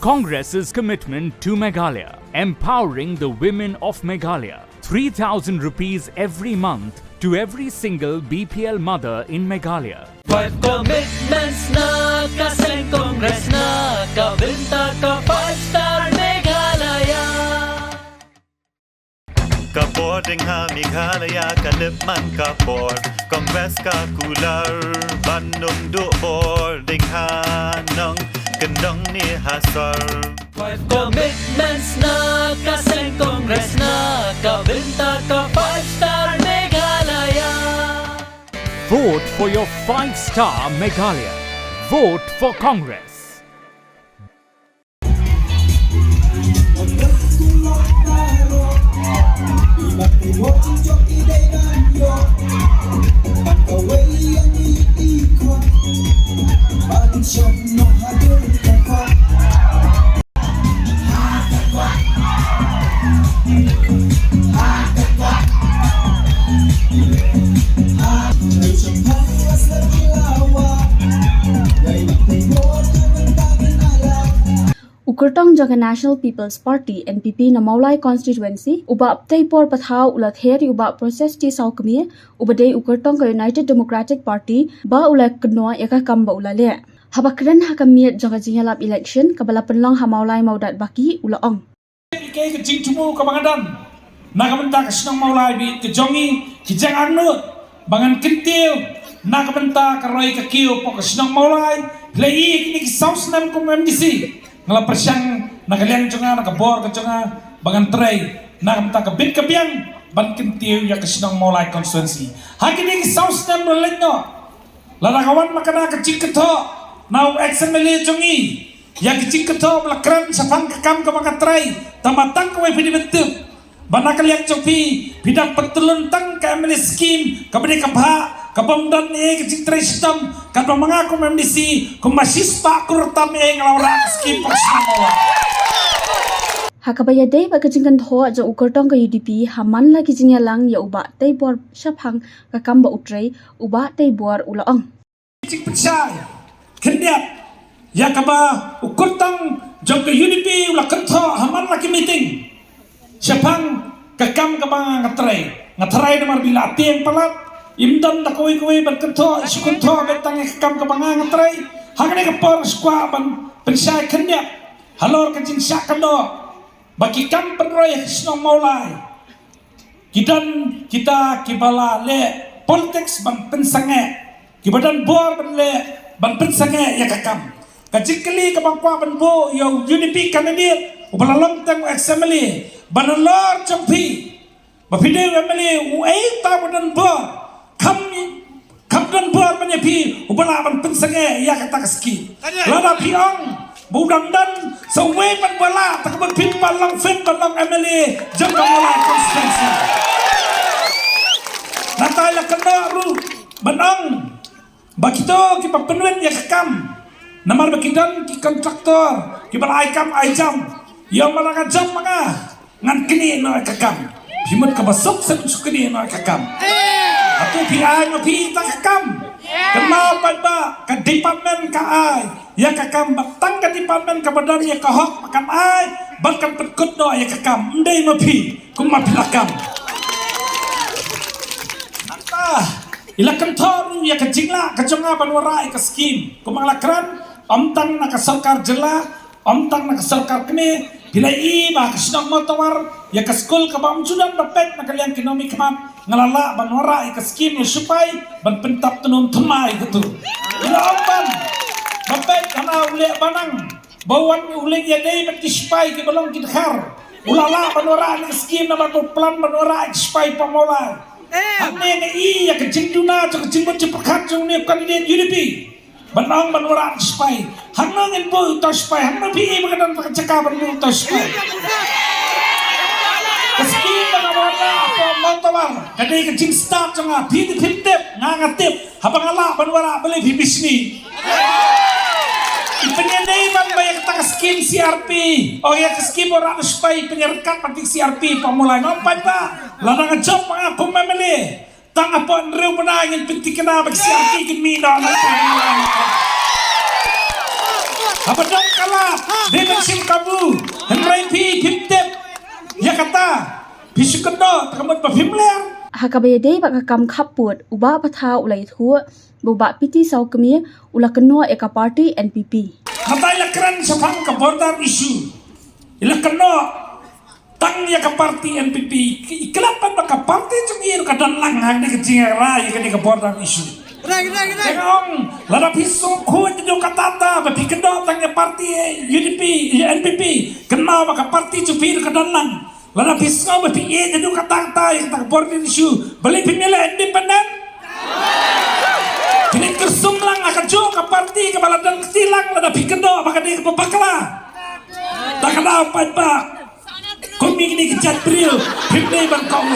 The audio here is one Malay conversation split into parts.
Congress's commitment to Meghalaya, empowering the women of Meghalaya. 3,000 rupees every month to every single BPL mother in Meghalaya. 5 commitments na kasing Congress na kabinta ka 5-star Meghalaya. Kapoding ha Meghalaya kalipman kapor Kongres ka kular Bandung duor Ding ha nong kendong ni hasar 5 commitments na kasing Congress na kabinta ka 5-star Meghalaya. Vote for your 5-star Meghalaya. Vote for Congress. Ukurtong Jaga National People's Party NPP na Maulai constituency uba aptay por pathau ulat heri uba proses ti saukmi uba day Ukurtong ka United Democratic Party ba ulak kenua yaka kamba ulale habakran hakamiat jaga jingalap election kabala penlong ha Maulai maudat baki ulaong Kay ka jingtumu ka bangadan nakamenta ka sinang Maulai bi ka jongi ki jang arnut bangan kentil nakamenta ka roy ka kiyo po ka sinang Maulai play kini ki saus nam ko MDC ngala persyang nagaliang jonga nakabor ka jonga bangan tray nakamenta ka bit ka biang ban kentil ya ka sinang Maulai constituency hakini ki saus nam lenno larakawan makana ka jingketo now XMLA jongi yang kecil ketok melakran sapang kekam ke makatrai tamatang ke wipidi bentuk banakal yang copi bidang petulun tang ke MLA skim kabini kabha kabamdan kecil trai sistem kabang mengaku MDC kumasis pak kurtam ngelawra skim persamawa hakabaya day bagajingkan tho aja Ukurtong ka UDP haman lagi jingalang ya uba tay bor sapang ka kamba utray uba tay bor ulaong kecil percaya kendiat ya kaba Ukurtong jangka UDP ulah kentho haman lagi meeting siapang kekam kabang ngatrai nomor bila tiang palat imdan takoi berkentho isukentho betang kekam kabang ngatrai hangane kapor skwa ban pensai kendia halor kecing syak kendo bagi kam penroy Snong Maulai kita kibala le politics ban pensange kibadan bor ban le ban pensange ya kekam kajikali kabangkwa banbo yung UDP candidate ubalalong tang XMLA banalor champi bapide MLA uay tawadan bo kamdan bo manyapi ubalaban pensange ya kata kaski lada piang budang dan sawe banbala takban pin balang fin balang MLA jangka Maulai constituency natala kena ru banang bakito kipapenuan ya kekam namar bakidan ki kontraktor ki balai kam ai jam yang malaka jam manga ngan kini no kakam himut ka basok sa kini no kakam atu pi ai no pi ta kakam kenapa ba ka department ka ai ya kakam batang ka department ka badan ya ka hok makan ai bahkan petkut no ya kakam ndai no pi kum ma pilakam ilakan thoru ya ka jingla ka jonga banwarai ka skim kumalakran omtang nak sarkar jela omtang nak sarkar kene bila iba kesenang motawar ya ke skul ke bam sudan bapet nak kalian ekonomi kemat ngalala banora ke skim supaya ban pentap tenun temai gitu bila omban bapet kana ule banang bawan ule ya dei mati supaya ke belum kita khar ulala banora ke skim na plan banora supaya pamola ane ne iya ke cinduna ke cimbut cepekat jung ne kandidat UDP banang banwaran spy hanang info to spy hanang pi magadan pakacaka banang to spy kaski banawala apa montawar kadai kecing start janga pi pitep ngangatip habangala banwara beli bisni Penyanyi bayar kita skim CRP, oh ya skim orang spy penyerkat patik CRP pemulai ngapain pak? Lada ngejop aku memilih. Tang apa nrew menangin penting kena bagi CRP kemina. Apa dong kalah? Dia bersih kata pisukendo takamut pafimler Hakabede bakakam khaput uba patha ulai thu buba piti sau kemia ula kenua eka party NPP. kata ilakran sapang ka border issue ilakano tang ya ka party NPP ikelapan baka party jungir kadan lang hang ni kecing rai ka ni ka border issue. Tengok, lada pisong kuat itu kata berpikirdo tanya parti UDP, NPP, kenal maka parti cupir ke dalam. Lada pisong berpikir itu kata yang tak border issue, beli pemilih independen. Kini kesung lang akan jo ke parti kepala dan kestilang lada pikirdo maka dia kepakla. Tak ada apa. Kami ini kejat beriu, himne bangkong.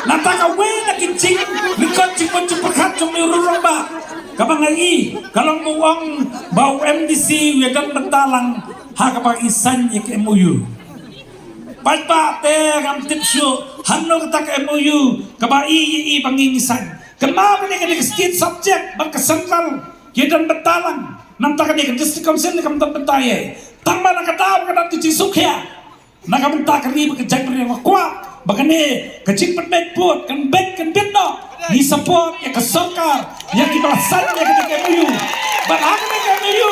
Nata kawe nak kincing, likot cipon cepat cumi urung ba. Kabang lagi, kalau muang bau MDC wedan bentalang, hakapang isan yak MOU. Papa te kam tipsu, hanno kata ke MOU, kabai i pangingisan. Kenapa ni kena state subject bang kesentral, wedan bentalang. Nampak ni ke district council kam bentai. Tambah nak kata kada tu cisukya. Nakabenta kari bekerja beri wakwa, bagane kecil perbet pun kan bet no, di support ya kesokar, yang dibalasan ya ketika MOU, bahkan ketika MOU,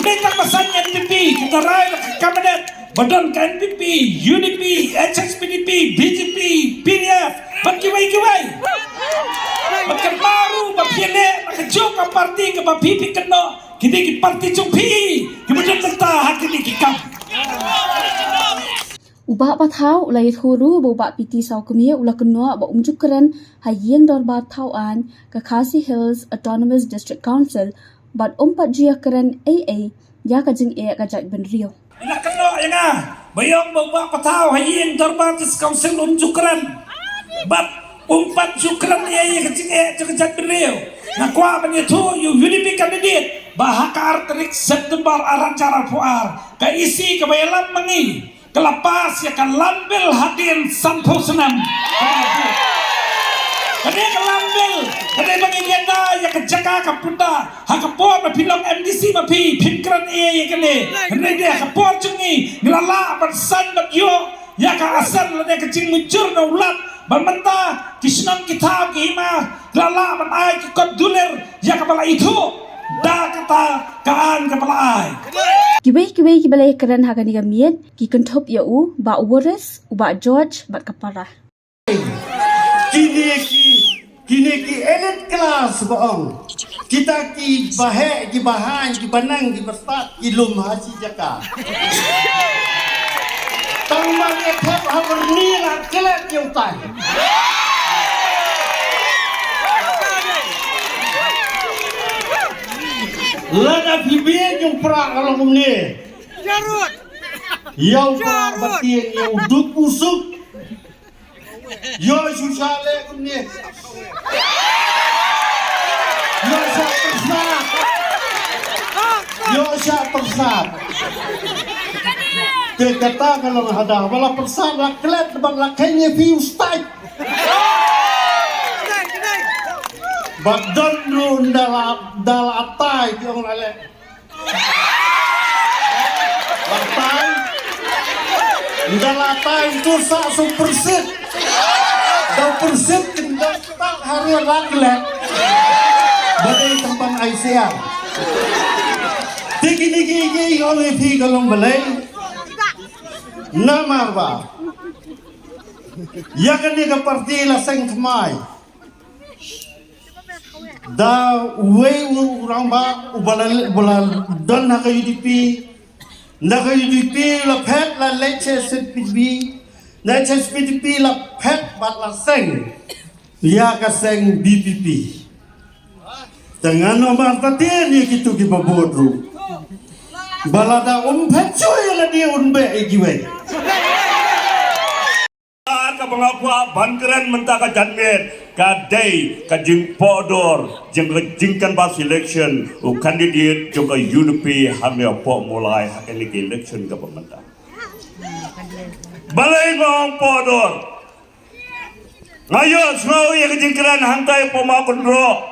mereka balasannya NPP, kita raih ke kabinet, badan ke NPP, UDP, HSPDP, BJP, PDF, bagiwai, bahkan baru bapiene, bakajok ke parti ke bapipi keno, kini parti cupi, kemudian tentang hak ini kikam. Uba pathau ulai thuru buba piti sau kemia ula kenua ba umjukran hayeng dor ba thauan ka Khasi Hills Autonomous District Council bat umpat jia keren AA ya ka jing e ka jat ben rio. Ila keno nga bayong buba pathau hayeng dor ba District Council umjukran bat umpat jukran AA ka jing e ka jat ben rio. Nakwa banyetu yu UDP candidate bahaka arterik September aran cara puar ka isi kebayalan mengi kelapas ya kan lambil hadir sampo senam kade kelambil kade mengigenda ya kejaga kapunda hakapor mapilong MDC mapi pinkran ya kene kade dia kapor cungi ngelala bersan bagyo ya ka asal lade kecing muncur na ulat bamenta kisnang kita kima lala manai kikot duler ya kepala itu dah kata kaan kepala ai. Kibai kibalai keren hakani gamiet ki kenthop ya u ba Waris uba George bat kapara. Kini ki elite class baong. Kita ki bahe ki bahan ki banang ki besat ki lum haji jaka. Tangman ekap haberni la kelet yutai. Lada bibir yung pra kalau ni. Jarut. Yang pra batin yang duk usuk. Yo susale ni. Yo sa persat. Yo sa persat. Kata kalau ada wala persat la klet bang la kenya fi ustai. Badan lu dal atai ki orang ale. Atai. Dal atai itu sa superset. Dal perset kita tak harus raklet. Badai tempat Aisyah. Tiki oleh pi kalong balai. Nama ba. Ya kan dia ke parti la seng kemai. Da way urang ba ubala don na ka UDP la pet la leche SPDP la pet bat la seng ya ka seng BPP dengan nomor tatir ni kitu ki babodru balada pet cuy la dia unbe igiwe ka pangapwa bankeran mentaka janmet kadai ka jing podor jing jingkan bas election u candidate joka UDP hamya po mulai hakeli election ka pementa balai ngong podor ngayo semua ya jingkran hantai po ma kondro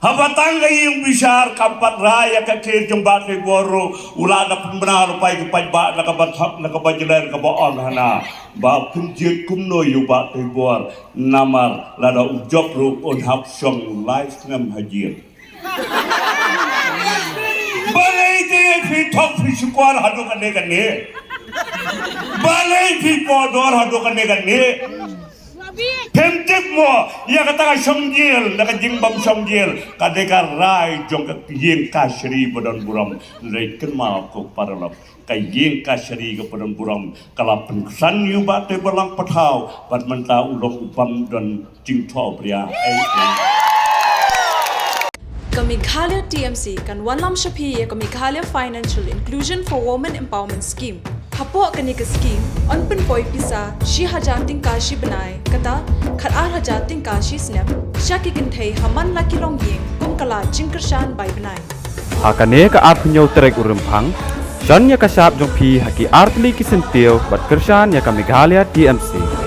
Habatang yung bisar kampat raya kakir jumbat kay boro ula na pembenar pai ke pajba nakabajalan kabaon hana ba kunjit kumno yu ba kay bor namar lada ujok ru on hap song life ngam hajir balai te fi thok fi sukwar hadu kane balai fi podor hadu kane Pentek mo, ia kata somjil, nak jingbam somjil, kadeka rai jong kajing kasri badan buram, rai kenmal ko paralap, kajing kasri ke badan buram, kalau pengsan yu bate berlang patau, bat menta ulong upam dan jingtau pria. Meghalaya TMC kan Wanlam Shapi ya Meghalaya Financial Inclusion for Women Empowerment Scheme. Hapo kani ka scheme on pen poi pisa shi hajating kashi banai kata kharar hajating kashi snap shaki kinthei haman laki long yeng kum kala jingkershan bai banai. Hakane ka ap nyau terek urempang jan ya kasap jong pi haki artli kisentil bat kershan ya ka Meghalaya TMC.